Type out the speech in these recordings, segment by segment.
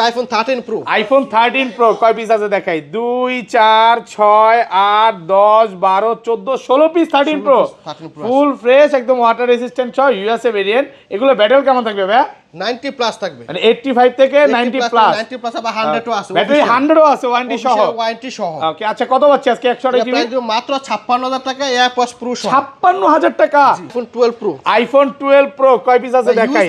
IPhone 13 pro. IPhone 13 pro কয় piece আছে দেখাই, 2 4 6 8 10 12 14 16 পিস 13 প্রো ফুল ফ্রেশ একদম ওয়াটার রেজিস্ট্যান্ট সহ ইউএসএ ভেরিয়েন্ট। এগুলো ব্যাটারি কেমন থাকবে ভাই? 90 প্লাস থাকবে, মানে 85 থেকে 90 প্লাস। 90 প্লাস আবার 100 ও আছে, ব্যাটারি 100 ও আছে ওয়ারেন্টি সহ। ওকে আচ্ছা, কত পাচ্ছি আজকে 128 জিবি? প্রাইস মাত্র 56000 টাকা এয়ারপডস প্রো সহ। 56000 টাকা আইফোন 12 প্রো। আইফোন 12 প্রো কয় পিস আছে দেখাই,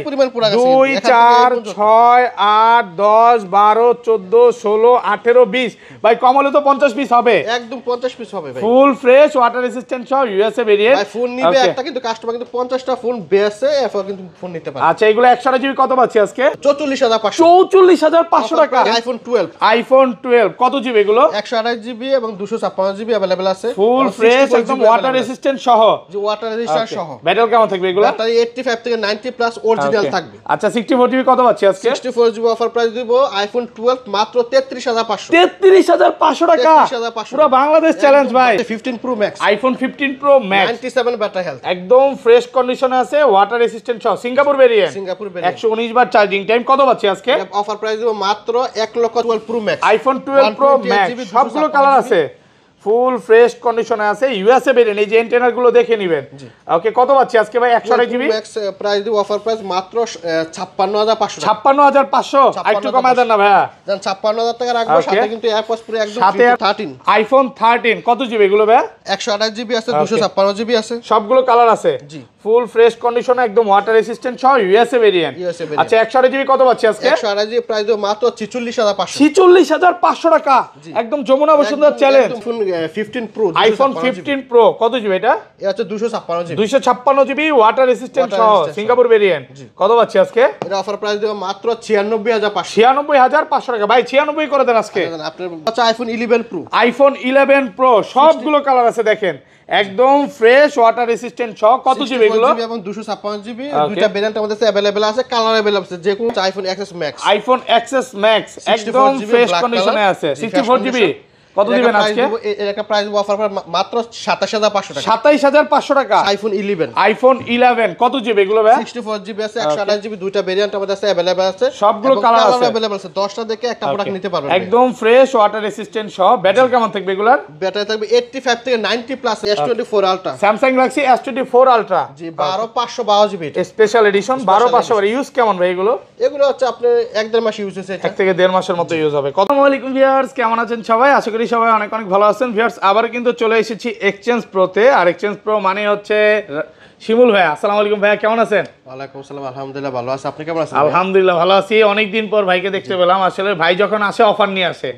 2 4 6 8 10 12 14 16 18 20। ভাই কম হলে তো 50 পিস হবে, একদম 50 পিস হবে ভাই, ফুল ফ্রেশ ওয়াটার রেজিস্ট্যান্ট সহ ইউএসএ ভেরিয়েন্ট। ভাই ফোন নিবে একটা, কিন্তু কাস্টমার কিন্তু 50টা ফোন বেচে এরপর কিন্তু ফোন নিতে পারে। আচ্ছা এগুলো 128 জিবি কত পাচ্ছি আজকে? 44500। 44500 টাকা আইফোন 12। আইফোন 12 কত জিবি এগুলো? 128 জিবি এবং 256 জিবি अवेलेबल আছে, ফুল ফ্রেশ একদম ওয়াটার রেজিস্ট্যান্ট সহ, যে ওয়াটার রেজিস্ট্যান্ট সহ। ব্যাটারি কেমন থাকবে এগুলো? ব্যাটারি 85 থেকে 90 প্লাস অরিজিনাল থাকবে। আচ্ছা 64 জিবি কত পাচ্ছি আজকে? 64 জিবি অফার প্রাইস দিব আইফোন 12 মাত্র 33500। 33500 টাকা, পুরো বাংলাদেশ চ্যালেঞ্জ ভাই। 15 pro max, iPhone 15 pro max 97 battery health, একদম ফ্রেশ কন্ডিশনে আছে, ওয়াটার রেজিস্ট্যান্ট সহ, সিঙ্গাপুর ভেরিয়েন্ট, 119 বার চার্জিং টাইম। কত পাচ্ছি আজকে? অফার প্রাইস দিব মাত্র 1,12,000 pro max, iPhone 12 pro max সবগুলো কালার আছে, ফুল ফ্রেশ কন্ডিশনে আছে, ইউএসএ ভেরিয়েন্ট। এই যে এন্টেনার গুলো দেখে নেবেন। ওকে কত পাচ্ছি আজকে ভাই? 128 জিবি ম্যাক্স প্রাইস দিব অফার প্রাইস মাত্র 56500। 56500 একটু কমায় দেন না ভাইয়া, জান 56000 টাকা রাখবো, সাথে কিন্তু এয়ারপডস প্রো একদম সাথে 13 আইফোন 13 কত জিবি এগুলো ভাইয়া? 128 জিবি আছে, 256 জিবি আছে, সবগুলো কালার আছে, জি ফুল ফ্রেশ কন্ডিশনে একদম ওয়াটার রেজিস্ট্যান্ট সহ ইউএসএ ভেরিয়েন্ট। আচ্ছা 128 জিবি কত পাচ্ছি আজকে? 128 জিবি প্রাইস দিব মাত্র 46500। 46500 টাকা একদম Jamuna Bashundhara challenge. 15 pro iPhone 15 pro কত জিবি এটা? এটা হচ্ছে 256 জিবি, 256 জিবি ওয়াটার রেজিস্ট্যান্ট সহ সিঙ্গাপুর ভেরিয়েন্ট। কত পাচ্ছি আজকে? এটা অফার প্রাইস দিব মাত্র 96500। 96500 টাকা ভাই, 96 করে দেন আজকে। আপনার আচ্ছা আইফোন 11 প্রো, আইফোন 11 প্রো সবগুলো কালার আছে দেখেন, একদম ফ্রেশ ওয়াটার রেজিস্ট্যান্ট সহ। কত জিবি এগুলো? এবং 256 জিবি, দুইটা ভেরিয়েন্ট আমাদের কাছে अवेलेबल আছে, কালার अवेलेबल আছে, যে কোনো iPhone XS max. IPhone XS max একদম ফ্রেশ কন্ডিশনে আছে, 64 জিবি কত দিবেন আজকে? এর একটা প্রাইস অফার মাত্র 27500 টাকা। 27500 টাকা আইফোন 11। আইফোন 11 কত জিবি এগুলো ভাই? 64 জিবি আছে, 128 জিবি, দুইটা ভেরিয়েন্ট আমাদের কাছে अवेलेबल আছে, সবগুলো কালার আছে अवेलेबल আছে, 10টা দেখে একটা প্রোডাক্ট নিতে পারবেন একদম ফ্রেশ ওয়াটার রেজিস্ট্যান্ট সহ। ব্যাটারি কেমন থাকবে এগুলার? ব্যাটারি থাকবে 85 থেকে 90 plus, S24 ultra, Samsung Galaxy S24 ultra, জি 12512 জিবি স্পেশাল এডিশন, 12500। ইউজ কেমন ভাই এগুলো? এগুলো হচ্ছে আপনার 1.5 মাস ইউজ হয়েছে, 1 থেকে 1.5 মাসের মতো ইউজ হবে। আসসালামু আলাইকুম ভিউয়ার্স, কেমন আছেন সবাই? আশা করি সবাই অনেক অনেক ভালো আছেন। ভিউয়ার্স আবার কিন্তু চলে এসেছি এক্সচেঞ্জ প্রোতে, আর এক্সচেঞ্জ প্রো মানে হচ্ছে শিমুল ভাই। আসসালামু আলাইকুম ভাইয়া, কেমন আছেন? ওয়ালাইকুম আসসালাম, আলহামদুলিল্লাহ ভালো আছি, আপনি কেমন আছেন? আলহামদুলিল্লাহ ভালো আছি। অনেকদিন পর ভাইকে দেখতে পেলাম। আসলে ভাই যখন আসে অফার নিয়ে আসে,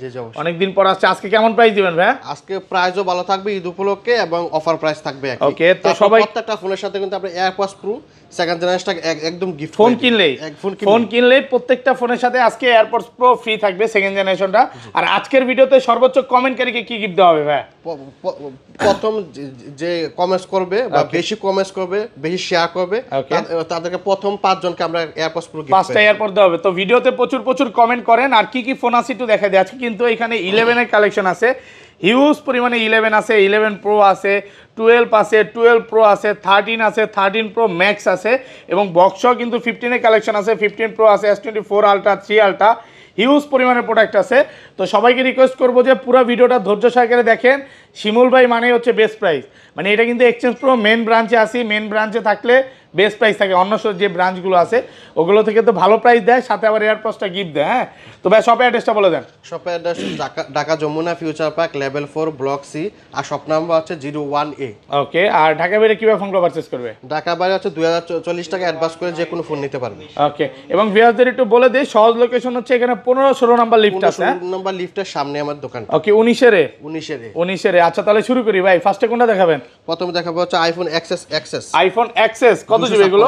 অনেকদিন পর আসছে। আজকে কেমন প্রাইস দিবেন ভাই? আজকে প্রাইসও ভালো থাকবে ঈদ উপলক্ষে, এবং অফার প্রাইস থাকবে একই। ওকে, তো সবাই প্রত্যেকটা ফোনের সাথে কিন্তু আপনি এয়ারপডস প্রো সেকেন্ড জেনারেশনটা একদম গিফট, ফোন কিনলেই প্রত্যেকটা ফোনের সাথে আজকে এয়ারপডস প্রো ফ্রি থাকবে সেকেন্ড জেনারেশনটা। আর আজকের ভিডিওতে সর্বোচ্চ কমেন্টকারীকে কি গিফট দেওয়া হবে ভাই? প্রথম যে কমেন্টস করবে বা বেশি কমেন্টস করবে, বেশি শেয়ার করবে, তাদেরকে প্রথম 5 জনকে আমরা এয়ারপডস প্রো গিফট, 5টা এয়ারপড দেওয়া হবে। তো ভিডিওতে প্রচুর কমেন্ট করেন। আর কি কি ফোন আছে একটু দেখা দেয়। আজকে কিন্তু এখানে 11 এর কালেকশন আছে, হিউজ পরিমাণে 11 আছে, 11 প্রো আছে, 12 আছে, 12 প্রো আছে, 13 আছে, 13 প্রো ম্যাক্স আছে, এবং বক্সও কিন্তু 15 এর কালেকশন আছে, 15 প্রো আছে, S24 আলট্রা, 3 আলট্রা, হিউজ পরিমাণের প্রোডাক্ট আছে। তো সবাইকে রিকোয়েস্ট করবো যে পুরো ভিডিওটা ধৈর্য সহকারে দেখেন। শিমুল ভাই মানে হচ্ছে বেস্ট প্রাইস, মানে এটা কিন্তু এক্সচেঞ্জ প্রো মেন ব্রাঞ্চে আসি, মেন ব্রাঞ্চে থাকলে বেস্ট প্রাইস থাকে। অন্য যে ব্রাঞ্চগুলো আছে ওগুলো থেকে তো ভালো প্রাইস দেয়, সাথে আবার এয়ারপডসটা গিফট দেয়। হ্যাঁ, তো ভাই শপের অ্যাড্রেসটা বলে দেন। শপের address Dhaka Jamuna future park level 4 block C, আর শপ নাম্বার হচ্ছে 01A। ওকে, আর ঢাকা বাইরে কিভাবে ফোনগুলো পারচেজ করবে? ঢাকা বাইরে হচ্ছে 2040 টাকা অ্যাডভান্স করে যে কোনো ফোন নিতে পারবে। ওকে, এবং ভিউয়ারদের একটু বলে দেই সহজ লোকেশন হচ্ছে এখানে 15-16 নাম্বার লিফট আছে। 15 নাম্বার লিফটের সামনে আমার দোকান। ওকে, 19 এর। আচ্ছা তাহলে শুরু করি ভাই। ফার্স্টে কোনটা দেখাবেন? প্রথমে দেখাবো হচ্ছে আইফোন এক্সএস। আইফোন এক্সএস কত জিবি এগুলো?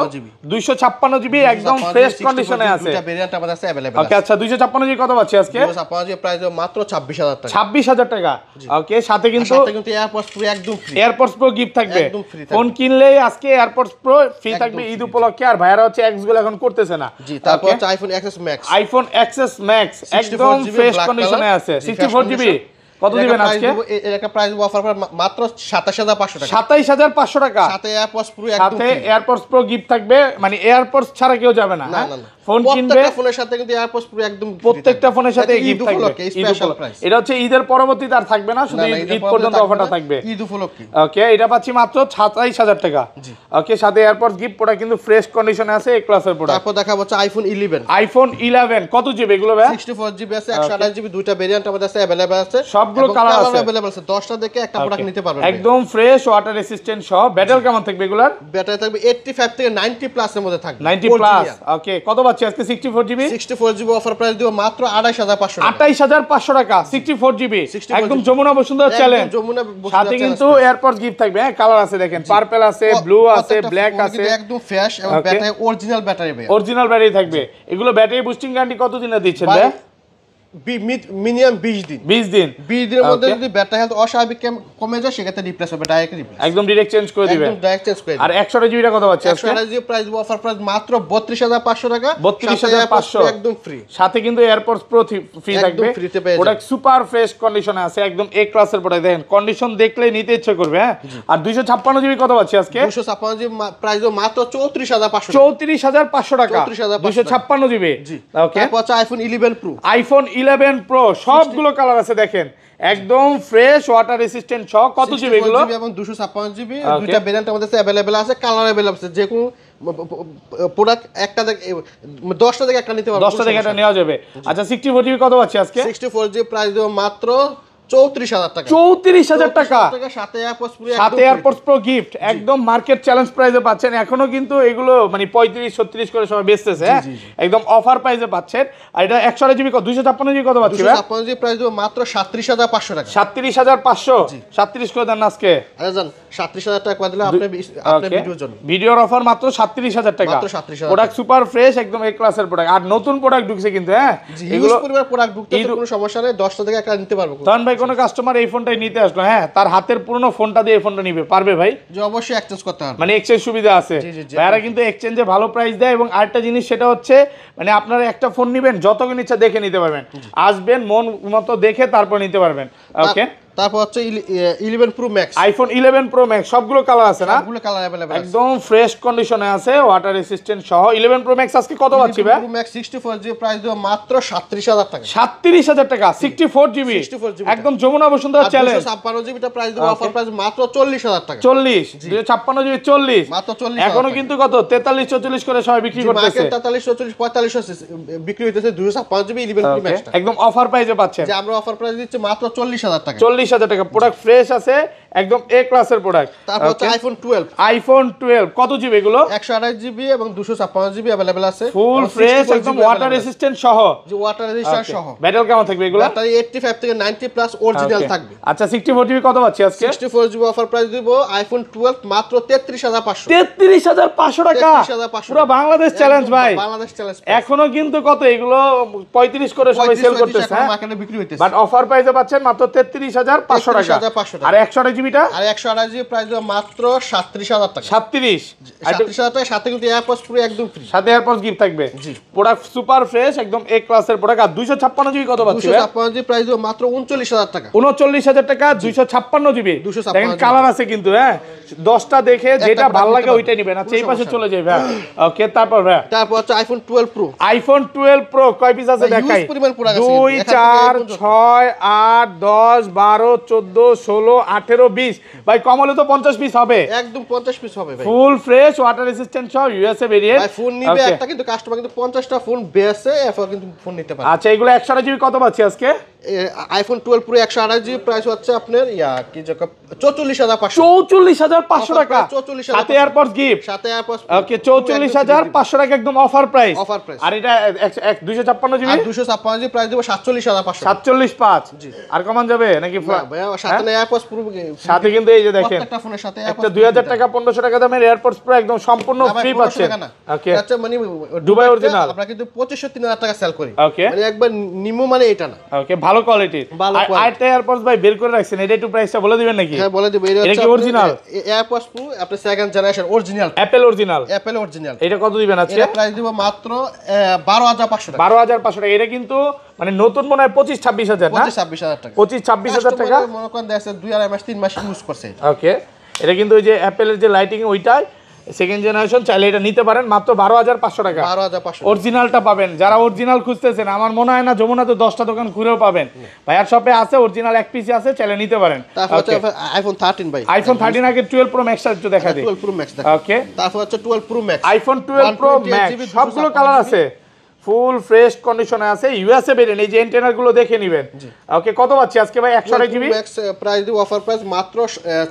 256 জিবি একদম ফ্রেশ কন্ডিশনে আছে, দুটো ভেরিয়েন্ট আমাদের কাছে अवेलेबल আছে। ওকে, আচ্ছা 256 জিবি কত পাচ্ছি আজকে? 256 জিবি প্রাইস মাত্র 26000 টাকা। 26000 টাকা। ওকে, সাথে কিন্তু এয়ারপডস প্রো একদম ফ্রি, এয়ারপডস প্রো গিফট থাকবে। ফোন কিনলেই আজকে এয়ারপডস প্রো ফ্রি থাকবে ঈদ উপলক্ষে। আর ভাইরা হচ্ছে এক্স গুলো এখন করতেছে না। জি, তারপর হচ্ছে iPhone XS max. IPhone XS max একদম ফ্রেশ কন্ডিশনে আছে, 64 জিবি। কত দিবেন আজকে? এর একটা প্রাইস অফার মাত্র 27500 টাকা। 27500 টাকা, সাথে এয়ারপডস প্রো একদম সাথে এয়ারপডস প্রো গিফট থাকবে, মানে এয়ারপডস ছাড়া কেউ যাবে না। ফোন কিনবে প্রত্যেকটা ফোনের সাথে কিন্তু এয়ারপডস প্রো একদম প্রত্যেকটা ফোনের সাথে গিফট থাকবে স্পেশাল প্রাইস। এটা হচ্ছে ঈদের পরবর্তীতে আর থাকবে না, শুধু ঈদ পর্যন্ত অফারটা থাকবে ঈদ উপলক্ষে। ওকে, এটা পাচ্ছি মাত্র 27000 টাকা। ওকে, সাথে এয়ারপডস গিফট, প্রোডাক্ট কিন্তু ফ্রেশ কন্ডিশনে আছে, এ ক্লাসের প্রোডাক্ট। তারপর দেখাবো হচ্ছে আইফোন 11। আইফোন 11 কত জিবি এগুলো ভাই? 64 জিবি আছে, 128 জিবি, দুইটা ভেরিয়েন্ট আমাদের আছে अवेलेबल আছে, সবগুলো কালার আছে अवेलेबल আছে। 10টা দেখে একটা প্রোডাক্ট নিতে পারবেন একদম ফ্রেশ, ওয়াটার রেসিস্ট্যান্ট সহ। ব্যাটারি কেমন থাকবে এগুলার? ব্যাটারি থাকবে 85 থেকে 90 প্লাস এর মধ্যে থাকবে। 90 প্লাস। ওকে, কত পাচ্ছি আজকে? 64 জিবি। 64 জিবি অফার প্রাইস দিব মাত্র 28500 টাকা। 28500 টাকা 64 জিবি, একদম যমুনা বসুন্ধরা চ্যালেঞ্জ। সাথে কিন্তু এয়ারপডস গিফট থাকবে। হ্যাঁ, কালার আছে দেখেন, পার্পল আছে, ব্লু আছে, ব্ল্যাক আছে, একদম ফ্রেশ এবং ব্যাটারি অরিজিনাল ব্যাটারি ভাই, অরিজিনাল ব্যাটারি থাকবে। এগুলো ব্যাটারি বুস্টিং গ্যারান্টি কত দিনের দিচ্ছেন ভাই? মিনিমাম 20 দিন। 20 দিন। 20 দিনের মধ্যে যদি ব্যাটারি হেলথ অস্বাভাবিক কমে যায় সেক্ষেত্রে রিপ্লেস হবে, ডাইরেক্ট রিপ্লেস, একদম ডাইরেক্ট চেঞ্জ করে দিবেন, একদম ডাইরেক্ট চেঞ্জ করে দিবেন। আর 128 জিবিটা কত পাচ্ছি আজকে? 128 জিবি প্রাইস অফার প্রাইস মাত্র 32500 টাকা। 32500 একদম ফ্রি। সাথে কিন্তু এয়ারপডস প্রো ফ্রি থাকবে। প্রোডাক্ট সুপার ফ্রেশ কন্ডিশনে আছে, একদম এ ক্লাসের প্রোডাক্ট। দেখেন কন্ডিশন দেখলেই নিতে ইচ্ছে করবে। হ্যাঁ, আর 256 জিবি কত পাচ্ছি আজকে? 256 জিবি প্রাইস মাত্র 34500 34500 টাকা 256 জিবি। ওকে, তারপর আছে আইফোন 11 প্রো। আইফোন 11 প্রো সবগুলো কালার আছে দেখেন, একদম ফ্রেশ, ওয়াটার রেসিস্ট্যান্ট সহ। কত জিবি এগুলো? এবং 256 জিবি, দুইটা ভেরিয়েন্ট আমাদের কাছে अवेलेबल আছে, কালার अवेलेबल আছে। যে কোনো প্রোডাক্ট একটা থেকে 10টা থেকে একটা নিতে পারবেন, 10টা থেকে একটা নেওয়া যাবে। আচ্ছা, 64 জিবি কত পাচ্ছি আজকে? 64 জিবি প্রাইস দেব মাত্র 34000 টাকা। 34000 টাকা সাথে এয়ারপডস প্রো, সাথে এয়ারপডস প্রো গিফট, একদম মার্কেট চ্যালেঞ্জ প্রাইসে পাচ্ছেন। এখনো কিন্তু এগুলো মানে 35-36 করে সবাই বেচতেছে। হ্যাঁ, একদম অফার প্রাইসে পাচ্ছেন। আর এটা 128 জিবি কত? 256 জিবি কত পাচ্ছি? 256 জিবি প্রাইস দেব মাত্র 37500 টাকা। 37500 37 করে দেন আজকে। আচ্ছা জান, 37000 টাকা করে দিলে আপনার ভিডিওর জন্য ভিডিওর অফার মাত্র 37000 টাকা। মাত্র 37000 প্রোডাক্ট সুপার ফ্রেশ, একদম এ ক্লাসের প্রোডাক্ট। আর নতুন প্রোডাক্ট ঢুকছে কিন্তু। হ্যাঁ, এগুলো পরিবার প্রোডাক্ট ঢুকতে কোনো সমস্যা নেই, 10টা থেকে একটা নিতে পারবো। তখন ভাই কোনো কাস্টমার এই ফোনটাই নিতে আসলো, হ্যাঁ, তার হাতের পুরনো ফোনটা দিয়ে এই ফোনটা নিবে, পারবে ভাই? যে অবশ্যই এক্সচেঞ্জ করতে হবে, মানে এক্সচেঞ্জ সুবিধা আছে। ভাইরা কিন্তু এক্সচেঞ্জে ভালো প্রাইস দেয়। এবং আরেকটা জিনিস সেটা হচ্ছে মানে আপনারা একটা ফোন নেবেন, যতক্ষণ ইচ্ছা দেখে নিতে পারবেন, আসবেন মন মতো দেখে তারপর নিতে পারবেন। ওকে, তারপর হচ্ছে 11 pro max, iPhone 11 pro max, সবগুলো কালার আছে না? সবগুলো কালার अवेलेबल আছে, একদম ফ্রেশ কন্ডিশনে আছে, ওয়াটার রেসিস্ট্যান্ট সহ। 11 প্রো ম্যাক্স আজকে কত পাচ্ছি ভাই? প্রো ম্যাক্স 64 জিবি প্রাইস দেব মাত্র 37000 টাকা। 37000 টাকা 64 জিবি, একদম যমুনা বসুন্ধরা চ্যালেঞ্জ। 256 জিবিটা প্রাইস দেব অফার প্রাইস মাত্র 40000 টাকা। 40 256 জিবি 40 মাত্র 40। এখনো কিন্তু কত 43 44 করে সবাই বিক্রি করতেছে। মার্কেট 43 44 45 বিক্রি হইতেছে 256 জিবি 11 প্রো ম্যাক্স, একদম অফার প্রাইসে পাচ্ছেন। যে আমরা অফার প্রাইস দিচ্ছি মাত্র 40000 টাকা। 40000 টাকা, প্রোডাক্ট ফ্রেশ আছে, একদম এ ক্লাসের প্রোডাক্ট। তারপর হচ্ছে আইফোন 12। আইফোন 12 কত জিবি এগুলো? 128 জিবি এবং 256 জিবি अवेलेबल আছে, ফুল ফ্রেশ, একদম ওয়াটার রেসিস্ট্যান্ট সহ। যে ওয়াটার রেজিস্ট্যান্ট সহ। ব্যাটারি কেমন থাকবে এগুলো? ব্যাটারি 85 থেকে 90 প্লাস অরিজিনাল থাকবে। আচ্ছা, 64 জিবি কত পাচ্ছি আজকে? 64 জিবি অফার প্রাইস দিব আইফোন 12 মাত্র 33500। 33500 টাকা, 33500 পুরো বাংলাদেশ চ্যালেঞ্জ ভাই। বাংলাদেশ চ্যালেঞ্জ। এখনো কিন্তু কত এগুলো 35 করে সবাই সেল করতেছে, হ্যাঁ, মার্কেটে বিক্রি হইতেছে। বাট অফার প্রাইসে পাচ্ছেন মাত্র 33500 টাকা। আর 128 জিবিটা? আর 128 জিবি প্রাইস দিব মাত্র 37000 টাকা। 37000 টাকা, সাথে কিন্তু এয়ারপডস পুরো একদম ফ্রি, সাথে এয়ারপডস গিফট থাকবে। প্রোডাক্ট সুপার ফ্রেশ, একদম এ ক্লাসের প্রোডাক্ট। আর 256 জিবি কত পাচ্ছি? 256 জিবি প্রাইস দিব মাত্র 39000 টাকা। 39000 টাকা 256 জিবি। দেখেন কালার আছে কিন্তু। হ্যাঁ, 10টা দেখে যেটা ভালো লাগে ওইটাই নেবেন। আচ্ছা, এই পাশে চলে যাই ভাই। ওকে, তারপর ভাই তারপর হচ্ছে আইফোন 12 প্রো। আইফোন 12 প্রো কয় পিস আছে দেখাই? 2 4 6 8 10 12 14 16 18 20। ভাই কম হলে তো 50 পিস হবে, একদম 50 পিস হবে ভাই। ফুল ফ্রেশ, ওয়াটার রেসিস্ট্যান্ট সহ, ইউএসএ ভেরিয়েন্ট। ভাই ফোন নিবে একটা, কিন্তু কাস্টমার কিন্তু 50টা ফোন বেচে এরপর কিন্তু ফোন নিতে পারে। আচ্ছা, এগুলো 128 জিবি কত পাচ্ছি আজকে? আইফোন 12 প্রো 128 জিবি প্রাইস হচ্ছে আপনার কি 44500। 44500 টাকা, সাথে এয়ারপডস গিফট। সাথে এয়ারপডস। ওকে, 44500 টাকা, একদম অফার প্রাইস। Offer price. আর এটা 256 জিবি? আর 256 জিবি প্রাইস দেব 47500। 475। জি, আর কমান যাবে নাকি? ভাই সাথে এয়ারপডস প্রো, সাথে কিন্তু এই যে দেখেন প্রত্যেকটা ফোনের সাথে একটা 2000 টাকা 1500 টাকা দামের এয়ারপডস প্রো একদম সম্পূর্ণ ফ্রি পাচ্ছেন। ওকে, আচ্ছা, মানে দুবাই অরিজিনাল আমরা কিন্তু 2500-3000 টাকা সেল করি। ওকে, মানে একবার নিমো মানে এটা না। ওকে, ভালো কোয়ালিটির। আর এয়ারপডস ভাই বের করে রাখছেন, এটা একটু প্রাইসটা বলে দিবেন নাকি? হ্যাঁ, বলে দেব। এটা কি অরিজিনাল এয়ারপডস প্রো আপনার second generation original, Apple original. Apple original. এটা কত দিবেন আজকে? এটা প্রাইস দিব মাত্র 12500 টাকা। 12500 টাকা। এটা কিন্তু মানে নতুন মনে হয় 25-26000 না? 25-26000 টাকা। 25-26000 টাকা মনে করেন দেখেন 2-2.5 মাস 3 মাস ইউজ করছে। ওকে, এটা কিন্তু ওই যে অ্যাপলের যে লাইটিং ওইটাই সেকেন্ড জেনারেশন, চাইলে এটা নিতে পারেন মাত্র 12,500 টাকা। 12,500 অরিজিনালটা পাবেন। যারা অরিজিনাল খুঁজতেছেন, আমার মনে হয় না যমুনাতে 10টা দোকান ঘুরেও পাবেন, ভাইয়ার শপে আছে অরিজিনাল, এক পিসি আছে, চাইলে নিতে পারেন। তারপর হচ্ছে আইফোন 13 ভাই। আইফোন 13 আগে 12 প্রো ম্যাক্স একটু দেখা দিই। 12 প্রো ম্যাক্স দেখা। ওকে, তারপর হচ্ছে 12 pro max, iPhone 12 pro max সবগুলো কালার আছে, ফুল ফ্রেশ কন্ডিশনে আছে, ইউএসএ ভেরিয়েন্ট। এই যে এন্টেনার গুলো দেখে নেবেন। ওকে, কত পাচ্ছি আজকে ভাই? 128 জিবি ম্যাক্স প্রাইস দিব, অফার প্রাইস মাত্র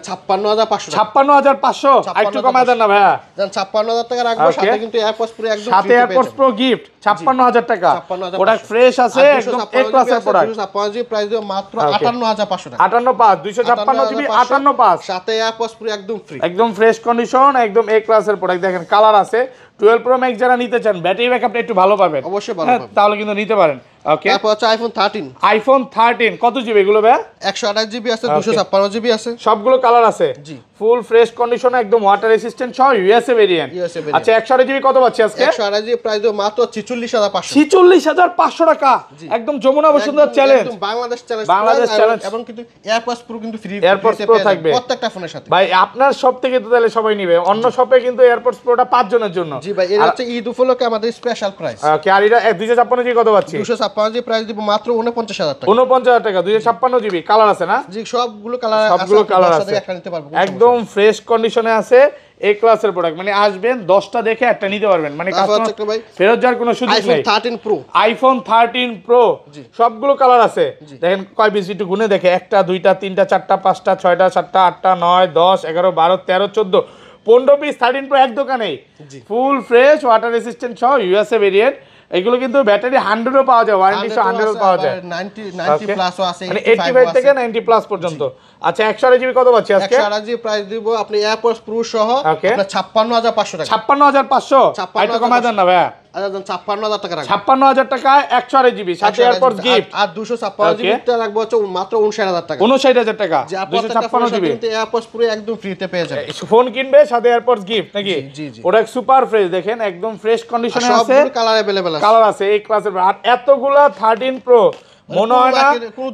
56,500 টাকা। 56,500 আরেকটু কমায় দেন না ভাইয়া। জান 56,000 টাকা রাখবো, সাথে কিন্তু এয়ারপডস প্রো একদম সাথে এয়ারপডস প্রো গিফট 56,000 টাকা। 56,500 প্রোডাক্ট ফ্রেশ আছে, একদম এ ক্লাসের প্রোডাক্ট। 256 জিবি প্রাইস দিব মাত্র 58,500 টাকা। 58,500 256 জিবি 58,500 সাথে এয়ারপডস প্রো একদম ফ্রি, একদম ফ্রেশ কন্ডিশন, একদম এ ক্লাসের প্রোডাক্ট। দেখেন কালার আছে। 12 প্রো ম্যাক্স যারা নিতে চান, ব্যাটারি ব্যাকআপটা একটু ভালো পাবেন, অবশ্যই ভালো পাবেন, তাহলে কিন্তু নিতে পারেন। ওকে, তারপর হচ্ছে আইফোন 13। আইফোন 13 কত জিবি এগুলো ভাই? 128 জিবি আছে, 256 জিবি আছে, সবগুলো কালার আছে। জি, ফুল ফ্রেশ কন্ডিশনে, একদম ওয়াটার রেসিস্ট্যান্ট সহ ইউএসএ ভেরিয়েন্ট। আচ্ছা, 128 জিবি কত পাচ্ছি আজকে? 128 জিবি প্রাইস দিব মাত্র 46,500। 46,500 টাকা, একদম যমুনা বসুন্ধরা চ্যালেঞ্জ, একদম বাংলাদেশ চ্যালেঞ্জ, বাংলাদেশ চ্যালেঞ্জ। এবং কিন্তু এয়ারপডস প্রো কিন্তু ফ্রি, এয়ারপডস প্রো থাকবে প্রত্যেকটা ফোনের সাথে। ভাই আপনার শপ থেকে তো তাহলে সবাই নিবে, অন্য শপে কিন্তু এয়ারপডস প্রোটা 5 জনের জন্য। জি ভাই, এটা হচ্ছে ঈদ উপলক্ষে আমাদের স্পেশাল প্রাইস। ওকে, আর এটা 256 জিবি কত পাচ্ছি? 256 জিবি প্রাইস দিব মাত্র 49,000 টাকা। 49,000 টাকা 256 জিবি, কালার আছে না? জি, সবগুলো কালার আছে, সবগুলো কালার আছে, একটা নিতে পারবো, একদম ফ্রেশ কন্ডিশনে আছে, এ ক্লাসের প্রোডাক্ট। মানে আসবেন 10টা দেখে একটা নিতে পারবেন, মানে কাস্টমার ফেরত যাওয়ার কোনো সুযোগ আইফোন নেই। 13 প্রো, আইফোন 13 প্রো সবগুলো কালার আছে। দেখেন কয় পিস একটু গুনে দেখে, 1টা 2টা 3টা 4টা 5টা 6টা 7টা 8টা 9 10 11 12 13 14 15 পিস 13 প্রো এক দোকানেই। ফুল ফ্রেশ ওয়াটার রেসিস্ট্যান্ট সহ ইউএসএ ভেরিয়েন্ট। এগুলো কিন্তু ব্যাটারি 100 পাওয়া যায়, ওয়ারেন্টি সহ 100 পাওয়া যায়, 90 প্লাসও আছে, মানে 85 থেকে 90 প্লাস পর্যন্ত। আচ্ছা, 128 জিবি কত পাচ্ছি আজকে? 128 জিবি প্রাইস দিব আপনি এয়ারপডস প্রো সহ আপনার 56,500 টাকা। 56,500 একটু কমায় দেন না ভাইয়া। আচ্ছা, 56,000 টাকা রাখবো। 56,000 টাকায় 128 জিবি সাথে এয়ারপডস গিফট। আর 256 জিবিটা রাখবো হচ্ছে মাত্র 59,000 টাকা। 59,000 টাকা, যে আপনার 256 জিবি কিন্তু এয়ারপডস প্রো একদম ফ্রিতে পেয়ে যাবেন। ফোন কিনবে সাথে এয়ারপডস গিফট নাকি? জি জি, প্রোডাক্ট সুপার ফ্রেশ, দেখেন একদম ফ্রেশ কন্ডিশনে আছে, সবগুলো কালার अवेलेबल আছে, কালার আছে এই ক্লাসের। আর এতগুলা 13 প্রো মনে হয় না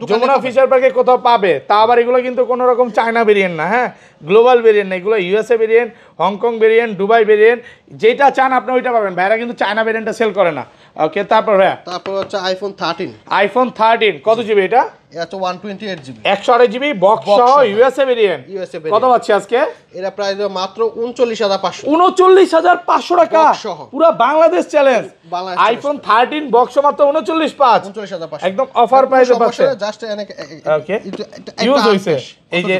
যমুনা ফিচার পার্কে কোথাও পাবে। তা আবার এগুলো কিন্তু কোনো রকম চায়না ভেরিয়েন্ট না, হ্যাঁ, গ্লোবাল ভেরিয়েন্ট না, এগুলো USA variant, Hong Kong variant, Dubai variant, যেটা চান আপনি ওইটা পাবেন। ভাইরা কিন্তু চায়না ভেরিয়েন্টটা সেল করে না। ওকে, তারপর ভাইয়া তারপর হচ্ছে আইফোন 13। আইফোন 13 কত জিবি এটা? এটা হচ্ছে 128 জিবি, 128 জিবি বক্স সহ ইউএসএ ভেরিয়েন্ট। কত পাচ্ছি আজকে? এটা প্রাইস মাত্র 39,500। 39,500 টাকা, পুরো বাংলাদেশ চ্যালেঞ্জ। আইফোন 13 বক্স মাত্র 39,500, একদম অফার প্রাইসে পাচ্ছেন। জাস্ট ওকে, ইউজ হইছে এই যে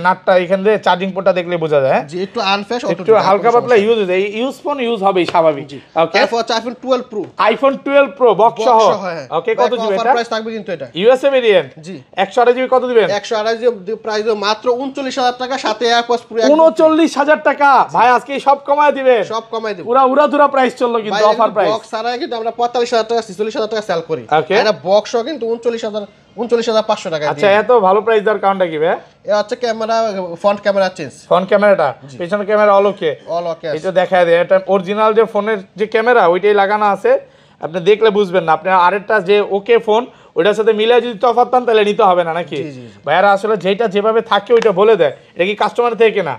নাটটা এখান দিয়ে চার্জিং পোর্টটা দেখলে বোঝা যায়, যে একটু আনফ্রেশ, একটু হালকা পাতলা ইউজ হইছে। এই ইউজ ফোন ইউজ হবেই স্বাভাবিক। ওকে, তারপর হচ্ছে iPhone 12 pro. IPhone 12 pro box সহ। ওকে, কত জিবি এটা? অফার প্রাইস থাকবে কিন্তু এটা ইউএসএ ভেরিয়েন্ট। জি, 128 জিবি কত দিবেন? 128 জিবি প্রাইস মাত্র 39,000 টাকা, সাথে এয়ারপডস প্রো 39,000 টাকা। ভাই আজকে সব কমায় দিবে, সব কমাই দেব, পুরো উড়াধুরা প্রাইস চললো কিন্তু অফার প্রাইস। বক্স ছাড়া কিন্তু আমরা 45,000 টাকা 46,000 টাকা সেল করি, ওকে, এটা বক্স সহ কিন্তু 39,500 টাকা। আচ্ছা, এত ভালো প্রাইস দেওয়ার কারণটা কি ভাই? এটা হচ্ছে camera, front camera change, front ক্যামেরাটা, পিছনের ক্যামেরা অল ওকে, অল ওকে। এটা দেখায় দেয়, এটা অরিজিনাল যে ফোনের যে ক্যামেরা ওইটাই লাগানো আছে, আপনি দেখলে বুঝবেন না। আপনি আরেকটা যে ওকে ফোন ওইটার সাথে মিলে যদি তফাৎ পান তাহলে নিতে হবে না নাকি? ভাইয়ারা আসলে যেটা যেভাবে থাকে ওইটা বলে দেয়, এটা কি কাস্টমার থেকে না।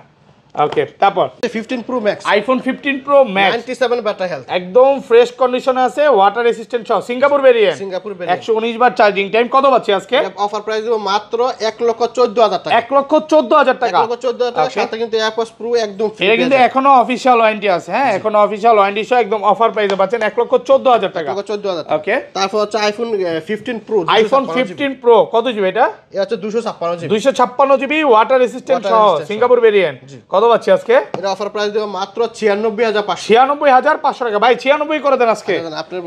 ওকে, তারপর 15 pro max, iPhone 15 pro max 97 battery health, একদম ফ্রেশ কন্ডিশনে আছে, ওয়াটার রেসিস্ট্যান্ট সহ, সিঙ্গাপুর ভেরিয়েন্ট, 119 বার চার্জিং টাইম। কত পাচ্ছি আজকে? অফার প্রাইস দিব মাত্র 1,14,000 টাকা, 1,14,000 টাকা, 1,14,000 টাকা, সাথে কিন্তু এয়ারপডস প্রো একদম ফ্রি। এটা কিন্তু এখনো অফিশিয়াল ওয়ারেন্টি আছে, হ্যাঁ, এখনো অফিশিয়াল ওয়ারেন্টি সহ একদম অফার প্রাইসে পাচ্ছেন 1,14,000 টাকা, 1,14,000। ওকে, তারপর হচ্ছে আইফোন 15 প্রো, আইফোন 15 প্রো কত জিবি এটা? এটা হচ্ছে 256 জিবি, 256 জিবি ওয়াটার রেসিস্ট্যান্ট সহ, সিঙ্গাপুর ভেরিয়েন্ট। কত পাচ্ছি আজকে? এটা অফার প্রাইস দেব মাত্র 96,500, 96,500 টাকা। ভাই 96 করে দেন আজকে আপনার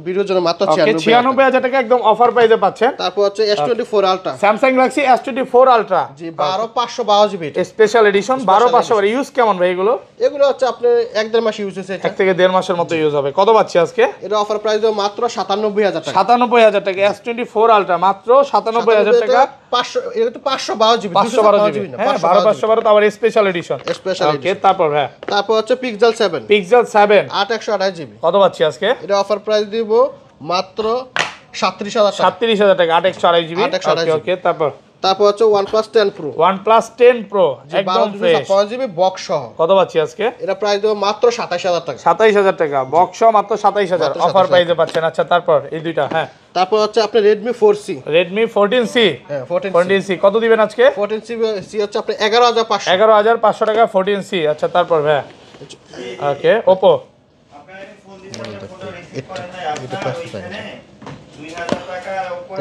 ভিডিওর জন্য মাত্র 96,000 টাকা একদম অফার প্রাইসে পাচ্ছেন। তারপর হচ্ছে S24 ultra, Samsung Galaxy S24 ultra, জি 12512 জিবি, স্পেশাল এডিশন 12500। ইউজ কেমন ভাই এগুলো? এগুলো হচ্ছে আপনার 1.5 মাস ইউজ হয়েছে, 1 থেকে 1.5 মাসের মতো ইউজ হবে। কত পাচ্ছি আজকে? এটা অফার প্রাইস দেব মাত্র 97,000 টাকা, 97,000 টাকা। S24 আলট্রা মাত্র 97,000 টাকা, 500, এটা তো 512 জিবি, 512 জিবি, হ্যাঁ 512 আবার স্পেশাল এডিশন, স্পেশাল। ওকে, তারপর হ্যাঁ, তারপর হচ্ছে পিক্সেল 7, পিক্সেল 7 828 জিবি, কত পাচ্ছি আজকে? এটা অফার প্রাইস দিব মাত্র 37,000 টাকা, 37,000 টাকা, 828 জিবি, 828 ওকে, তারপর তারপর হচ্ছে OnePlus 10 Pro OnePlus 10 Pro একদম ফ্রেশ 12GB বক্স সহ। কত পাচ্ছি আজকে? এটা প্রাইস দেবো মাত্র 27000 টাকা। 27000 টাকা বক্স সহ মাত্র 27000 মাত্র অফার 27,000 প্রাইসে পাচ্ছেন। আচ্ছা তারপর এই দুইটা হ্যাঁ তারপর হচ্ছে আপনার Redmi 4C। Redmi 14C হ্যাঁ 14C 14C কত দিবেন আজকে? 14C হচ্ছে আপনার 11500। 11500 টাকা 14C। আচ্ছা তারপর ভাই ওকে Oppo এটা